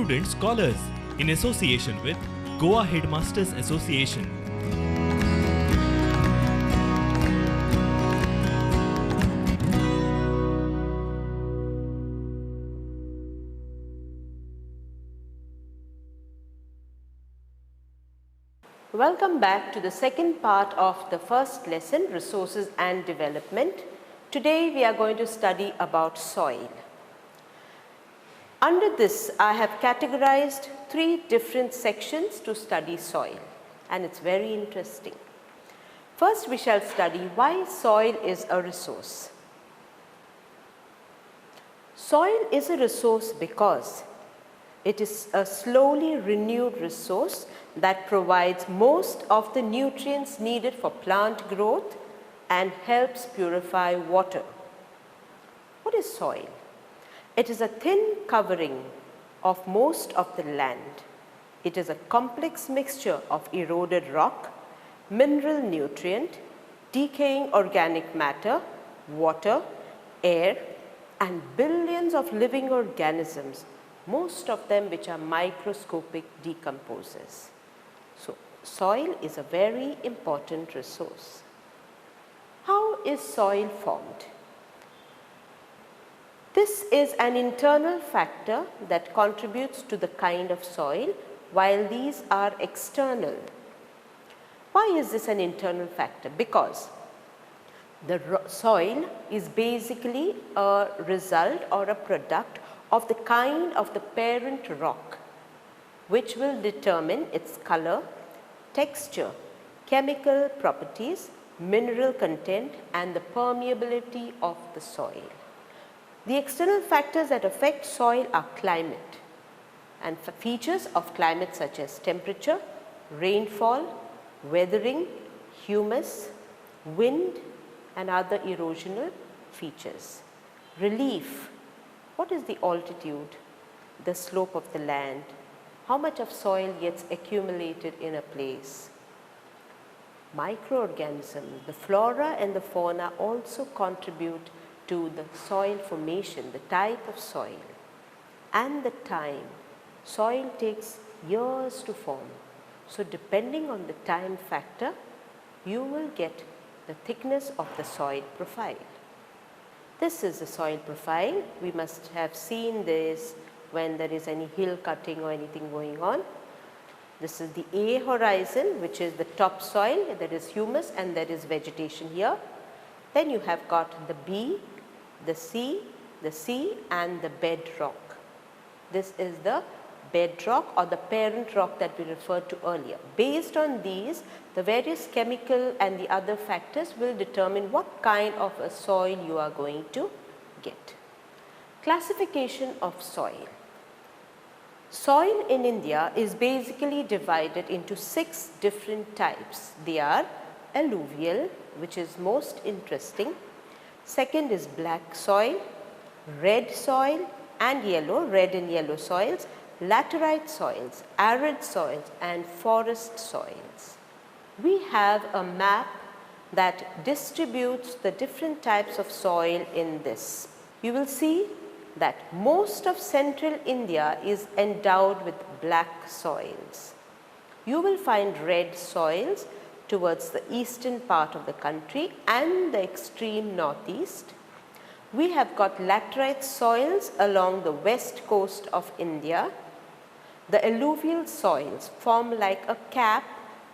Prudent Scholars in association with Goa Headmasters Association. Welcome back to the second part of the first lesson, Resources and Development. Today we are going to study about soil. Under this, I have categorized 3 different sections to study soil, and it's very interesting. First, we shall study why soil is a resource. Soil is a resource because it is a slowly renewed resource that provides most of the nutrients needed for plant growth and helps purify water. What is soil? It is a thin covering of most of the land. It is a complex mixture of eroded rock, mineral nutrient, decaying organic matter, water, air, and billions of living organisms, most of them which are microscopic decomposers. So, soil is a very important resource. How is soil formed? This is an internal factor that contributes to the kind of soil, while these are external. Why is this an internal factor? Because the soil is basically a result or a product of the kind of the parent rock, which will determine its color, texture, chemical properties, mineral content, and the permeability of the soil. The external factors that affect soil are climate and features of climate such as temperature, rainfall, weathering, humus, wind, and other erosional features. Relief. What is the altitude, the slope of the land, how much of soil gets accumulated in a place? Microorganisms, the flora and the fauna also contribute to the soil formation, the type of soil and the time. Soil takes years to form. So, depending on the time factor, you will get the thickness of the soil profile. This is the soil profile. We must have seen this when there is any hill cutting or anything going on. This is the A horizon, which is the topsoil. There is humus and there is vegetation here. Then you have got the B, the C and the bedrock. This is the bedrock or the parent rock that we referred to earlier. Based on these, the various chemical and the other factors will determine what kind of a soil you are going to get. Classification of soil. Soil in India is basically divided into 6 different types. They are alluvial, which is most interesting. Second is black soil, red soil and yellow, red and yellow soils, laterite soils, arid soils and forest soils. We have a map that distributes the different types of soil in this. You will see that most of central India is endowed with black soils. You will find red soils towards the eastern part of the country and the extreme northeast. We have got laterite soils along the west coast of India. The alluvial soils form like a cap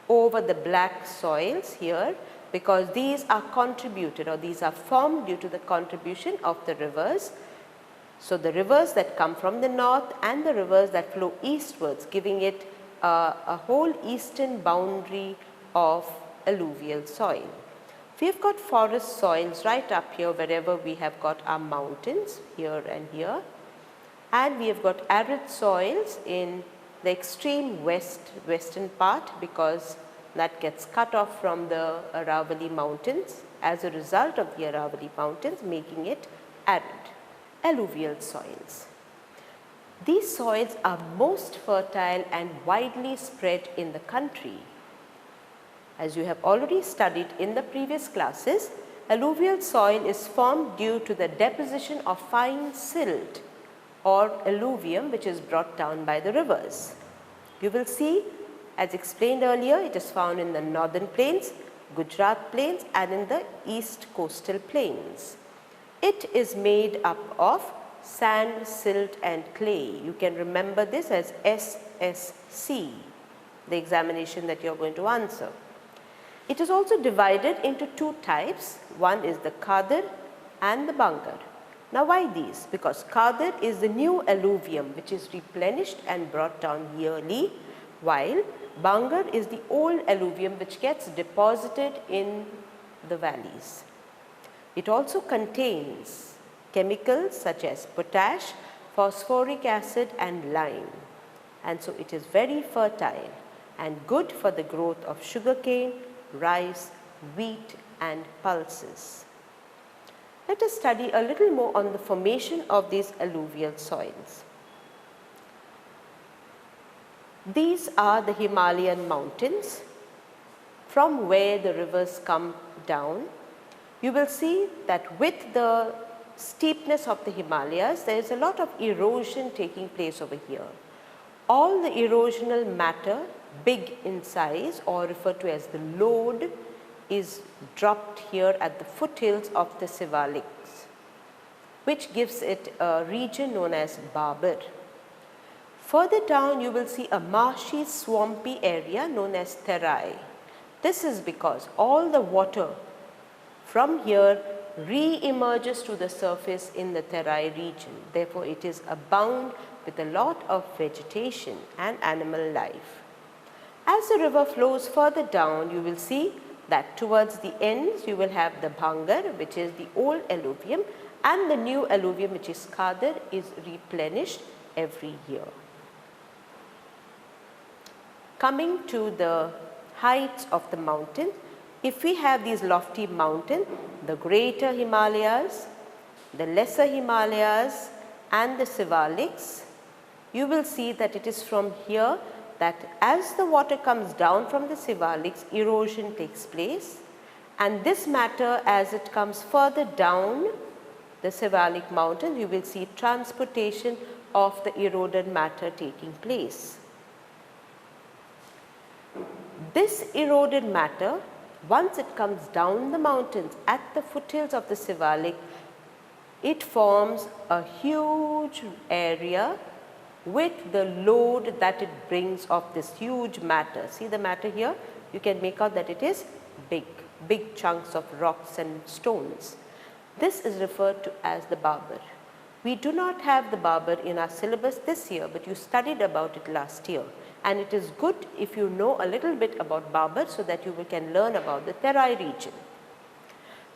over the black soils here, because these are contributed or these are formed due to the contribution of the rivers. So, the rivers that come from the north and the rivers that flow eastwards, giving it a whole eastern boundary of alluvial soil. We have got forest soils right up here wherever we have got our mountains here and here, and we have got arid soils in the extreme western part, because that gets cut off from the Aravalli mountains as a result of the Aravalli mountains, making it arid. Alluvial soils. These soils are most fertile and widely spread in the country. As you have already studied in the previous classes, alluvial soil is formed due to the deposition of fine silt or alluvium, which is brought down by the rivers. You will see, as explained earlier, it is found in the northern plains, Gujarat plains, and in the east coastal plains. It is made up of sand, silt and clay. You can remember this as SSC, the examination that you are going to answer. It is also divided into two types. One is the Kadir and the Bangar. Now why these? Because Kadir is the new alluvium which is replenished and brought down yearly, while Bangar is the old alluvium which gets deposited in the valleys. It also contains chemicals such as potash, phosphoric acid and lime, and so it is very fertile and good for the growth of sugarcane, rice, wheat and pulses. Let us study a little more on the formation of these alluvial soils. These are the Himalayan mountains from where the rivers come down. You will see that with the steepness of the Himalayas, there is a lot of erosion taking place over here. All the erosional matter, big in size or referred to as the lode, is dropped here at the foothills of the Shivaliks, which gives it a region known as Barber. Further down you will see a marshy swampy area known as Thirai. This is because all the water from here re-emerges to the surface in the Thirai region. Therefore, it is abound with a lot of vegetation and animal life. As the river flows further down, you will see that towards the ends you will have the Bhangar, which is the old alluvium, and the new alluvium, which is Kadir, is replenished every year. Coming to the heights of the mountain, if we have these lofty mountains, the greater Himalayas, the lesser Himalayas and the Shivaliks, you will see that it is from here that as the water comes down from the Shivaliks, erosion takes place, and this matter, as it comes further down the Shivalik mountain, you will see transportation of the eroded matter taking place. This eroded matter, once it comes down the mountains at the foothills of the Shivalik, it forms a huge area with the load that it brings of this huge matter. See the matter here? You can make out that it is big chunks of rocks and stones. This is referred to as the Barber. We do not have the Barber in our syllabus this year, but you studied about it last year. And it is good if you know a little bit about Barber so that you can learn about the Thirai region.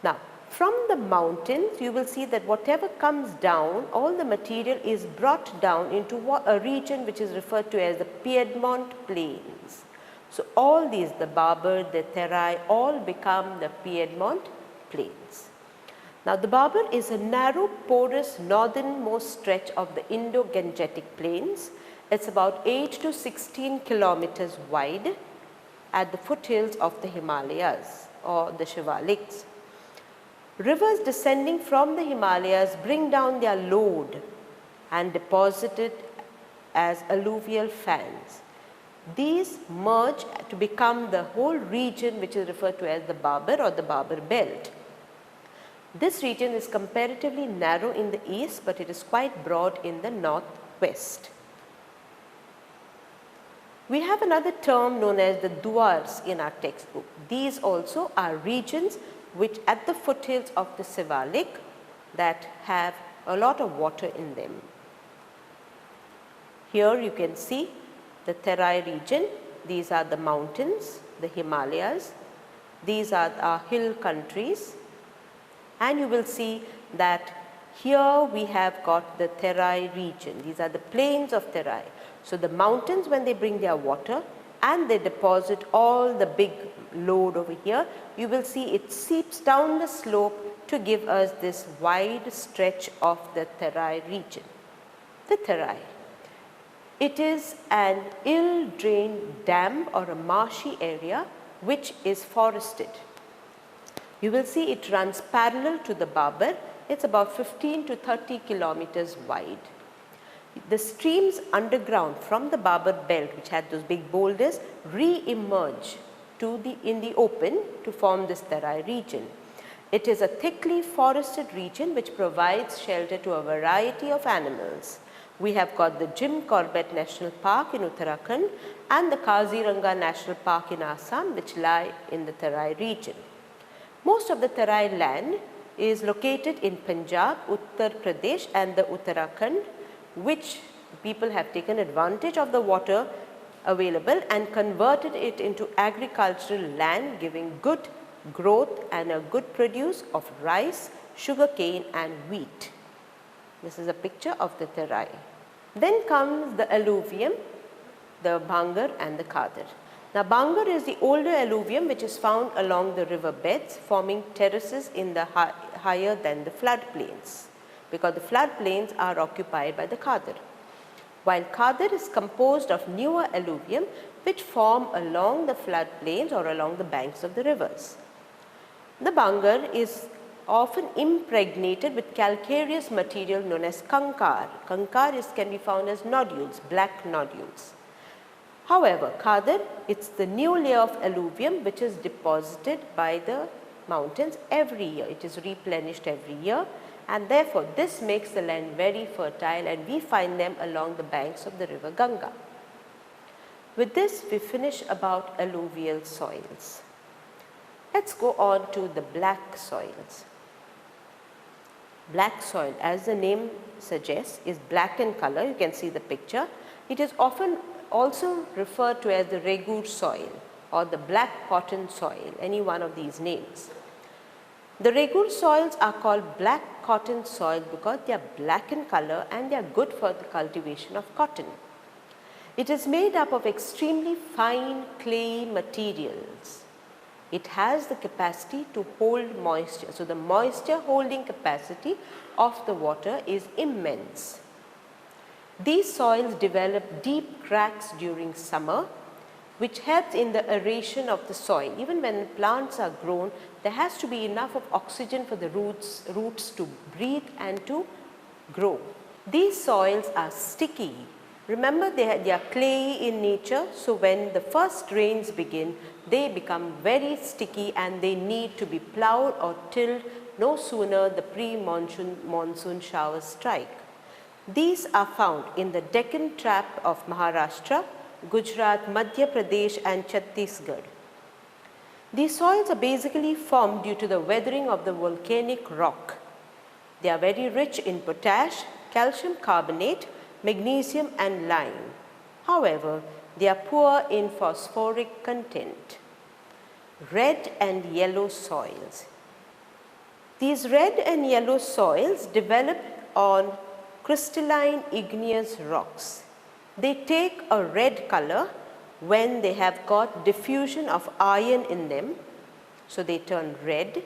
Now, from the mountains, you will see that whatever comes down, all the material is brought down into a region which is referred to as the Piedmont Plains. So, all these, the Barber, the Thirai, all become the Piedmont Plains. Now, the Barber is a narrow, porous, northernmost stretch of the Indo-Gangetic Plains. It's about 8 to 16 kilometers wide at the foothills of the Himalayas or the Shivaliks. Rivers descending from the Himalayas bring down their load and deposit it as alluvial fans. These merge to become the whole region which is referred to as the Barber or the Barber belt. This region is comparatively narrow in the east, but it is quite broad in the northwest. We have another term known as the dwarves in our textbook. These also are regions which at the foothills of the Shivalik that have a lot of water in them. Here you can see the Thirai region. These are the mountains, the Himalayas. These are our hill countries. And you will see that here we have got the Thirai region. These are the plains of Thirai. So, the mountains, when they bring their water and they deposit all the big load over here, you will see it seeps down the slope to give us this wide stretch of the Thirai region. The Thirai. It is an ill-drained dam or a marshy area which is forested. You will see it runs parallel to the Barber. It's about 15 to 30 kilometers wide. The streams underground from the Barber belt, which had those big boulders, re-emerge in the open to form this Thirai region. It is a thickly forested region which provides shelter to a variety of animals. We have got the Jim Corbett National Park in Uttarakhand and the Kaziranga National Park in Assam, which lie in the Thirai region. Most of the Thirai land is located in Punjab, Uttar Pradesh and the Uttarakhand, which people have taken advantage of the water available and converted it into agricultural land, giving good growth and a good produce of rice, sugarcane and wheat. This is a picture of the Thirai. Then comes the alluvium, the Bhangar and the Khadar. Now Bhangar is the older alluvium which is found along the river beds, forming terraces in the higher than the floodplains, because the floodplains are occupied by the Khadar. While Khadar is composed of newer alluvium which form along the floodplains or along the banks of the rivers. The Bhangar is often impregnated with calcareous material known as kankar. Kankar can be found as nodules, black nodules. However, Khadar, it's the new layer of alluvium which is deposited by the mountains every year. It is replenished every year, and therefore this makes the land very fertile, and we find them along the banks of the river Ganga. With this, we finish about alluvial soils. Let's go on to the black soils. Black soil, as the name suggests, is black in color. You can see the picture. It is often also referred to as the Regur soil or the black cotton soil, any one of these names. The Regur soils are called black cotton soil because they are black in color and they are good for the cultivation of cotton. It is made up of extremely fine clayey materials. It has the capacity to hold moisture. So, the moisture holding capacity of the water is immense. These soils develop deep cracks during summer, which helps in the aeration of the soil. Even when plants are grown, there has to be enough of oxygen for the roots to breathe and to grow. These soils are sticky. Remember, they are clayey in nature, so when the first rains begin, they become very sticky and they need to be ploughed or tilled no sooner the pre-monsoon showers strike. These are found in the Deccan Tract of Maharashtra, Gujarat, Madhya Pradesh and Chhattisgarh. These soils are basically formed due to the weathering of the volcanic rock. They are very rich in potash, calcium carbonate, magnesium and lime. However, they are poor in phosphoric content. Red and yellow soils. These red and yellow soils develop on crystalline igneous rocks. They take a red color when they have got diffusion of iron in them, so they turn red,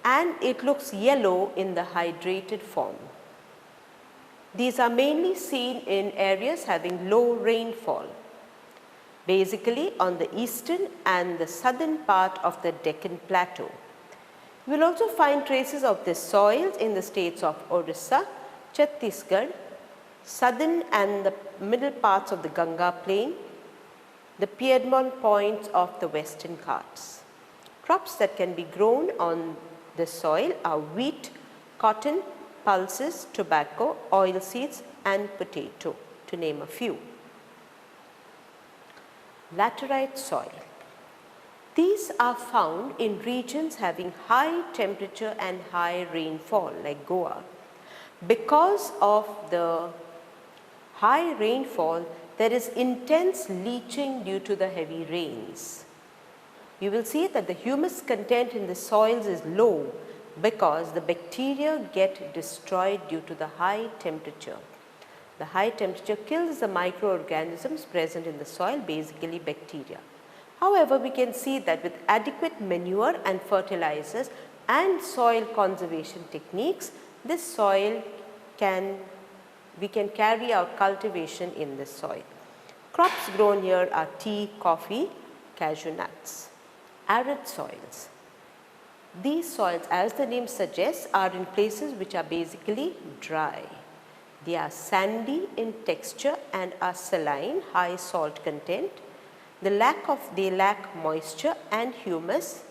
and it looks yellow in the hydrated form. These are mainly seen in areas having low rainfall, basically on the eastern and the southern part of the Deccan Plateau. You will also find traces of these soils in the states of Orissa, Chhattisgarh, southern and the middle parts of the Ganga plain, the Piedmont points of the Western Ghats. Crops that can be grown on this soil are wheat, cotton, pulses, tobacco, oilseeds and potato, to name a few. Laterite soil. These are found in regions having high temperature and high rainfall like Goa. Because of the high rainfall, there is intense leaching due to the heavy rains. You will see that the humus content in the soils is low because the bacteria get destroyed due to the high temperature. The high temperature kills the microorganisms present in the soil, basically bacteria. However, we can see that with adequate manure and fertilizers and soil conservation techniques, this soil we can carry out cultivation in this soil. Crops grown here are tea, coffee, cashew nuts. Arid soils. These soils, as the name suggests, are in places which are basically dry. They are sandy in texture and are saline, high salt content. They lack moisture and humus,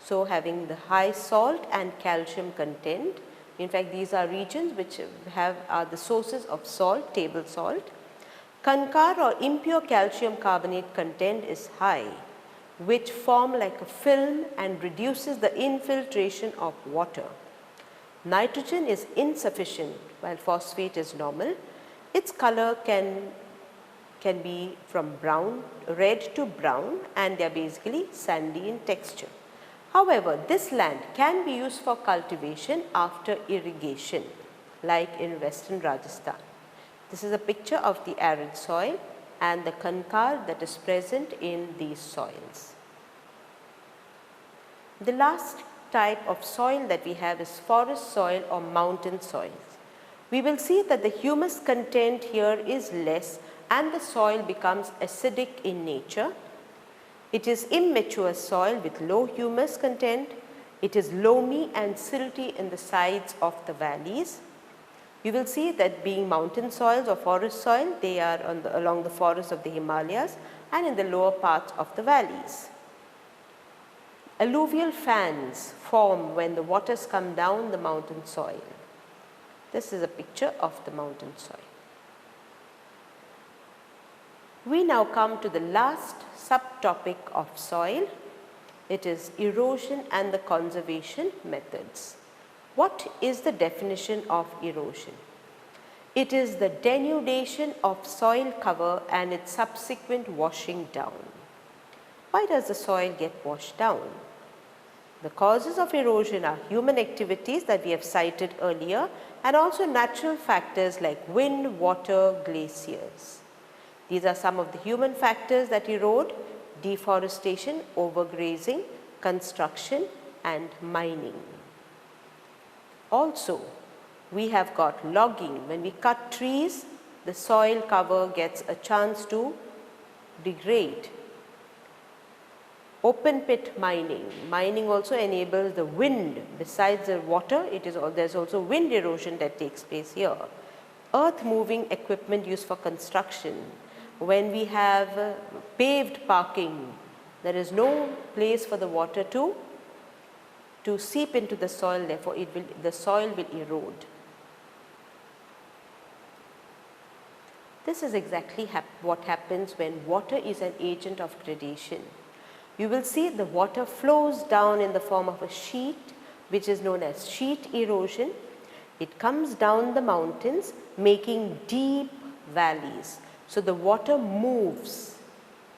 so having the high salt and calcium content. In fact, these are regions which are the sources of salt, table salt. Concave or impure calcium carbonate content is high, which form like a film and reduces the infiltration of water. Nitrogen is insufficient while phosphate is normal. Its color can be from red to brown, and they are basically sandy in texture. However, this land can be used for cultivation after irrigation, like in western Rajasthan. This is a picture of the arid soil and the concave that is present in these soils. The last type of soil that we have is forest soil or mountain soils. We will see that the humus content here is less and the soil becomes acidic in nature. It is immature soil with low humus content. It is loamy and silty in the sides of the valleys. You will see that being mountain soils or forest soil, they are along the forests of the Himalayas and in the lower parts of the valleys. Alluvial fans form when the waters come down the mountain soil. This is a picture of the mountain soil. We now come to the last subtopic of soil. It is erosion and the conservation methods. What is the definition of erosion? It is the denudation of soil cover and its subsequent washing down. Why does the soil get washed down? The causes of erosion are human activities that we have cited earlier, and also natural factors like wind, water, glaciers. These are some of the human factors that erode: deforestation, overgrazing, construction and mining. Also, we have got logging. When we cut trees, the soil cover gets a chance to degrade. Open pit mining. Mining also enables the wind. Besides the water, there's also wind erosion that takes place here. Earth moving equipment used for construction. When we have paved parking, there is no place for the water to seep into the soil, therefore the soil will erode. This is exactly what happens when water is an agent of gradation. You will see the water flows down in the form of a sheet, which is known as sheet erosion. It comes down the mountains, making deep valleys. So the water moves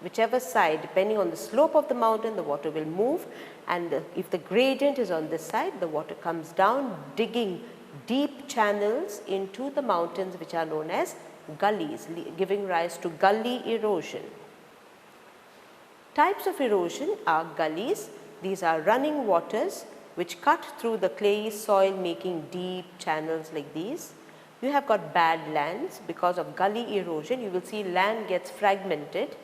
whichever side, depending on the slope of the mountain, the water will move, and if the gradient is on this side, the water comes down, digging deep channels into the mountains, which are known as gullies, giving rise to gully erosion. Types of erosion are gullies. These are running waters which cut through the clayey soil, making deep channels like these. You have got badlands. Because of gully erosion, you will see land gets fragmented.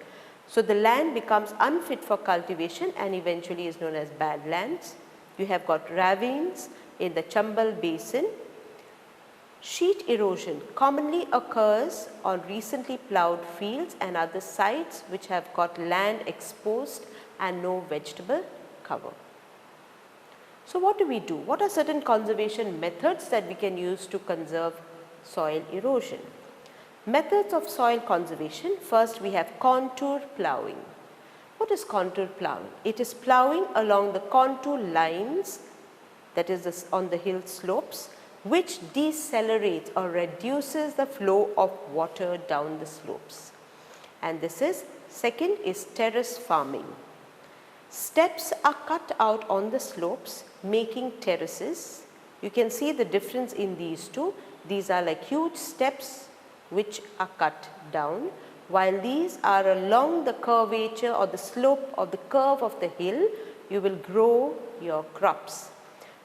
So the land becomes unfit for cultivation and eventually is known as badlands. You have got ravines in the Chambal basin. Sheet erosion commonly occurs on recently ploughed fields and other sites which have got land exposed and no vegetable cover. So what do we do? What are certain conservation methods that we can use to conserve soil erosion? Methods of soil conservation. First, we have contour ploughing. What is contour ploughing? It is ploughing along the contour lines, that is on the hill slopes, which decelerates or reduces the flow of water down the slopes. And this is, second is terrace farming. Steps are cut out on the slopes, making terraces. You can see the difference in these two. These are like huge steps which are cut down, while these are along the curvature or the slope of the curve of the hill, you will grow your crops.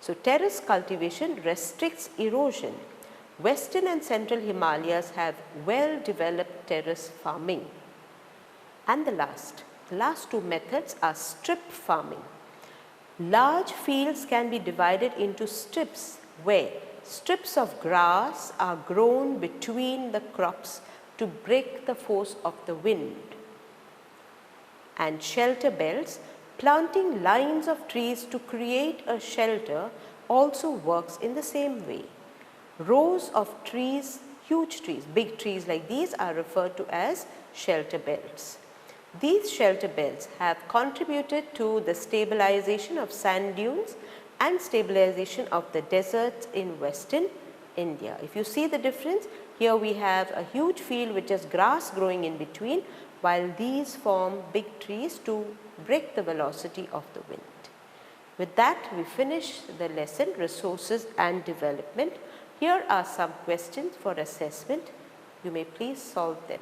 So terrace cultivation restricts erosion. Western and central Himalayas have well developed terrace farming. And the last two methods are strip farming. Large fields can be divided into strips where strips of grass are grown between the crops to break the force of the wind. And shelter belts, planting lines of trees to create a shelter, also works in the same way. Rows of trees, huge trees, big trees like these are referred to as shelter belts. These shelter belts have contributed to the stabilization of sand dunes and stabilization of the deserts in western India. If you see the difference, here we have a huge field with just grass growing in between, while these form big trees to break the velocity of the wind. With that, we finish the lesson, Resources and Development. Here are some questions for assessment. You may please solve them.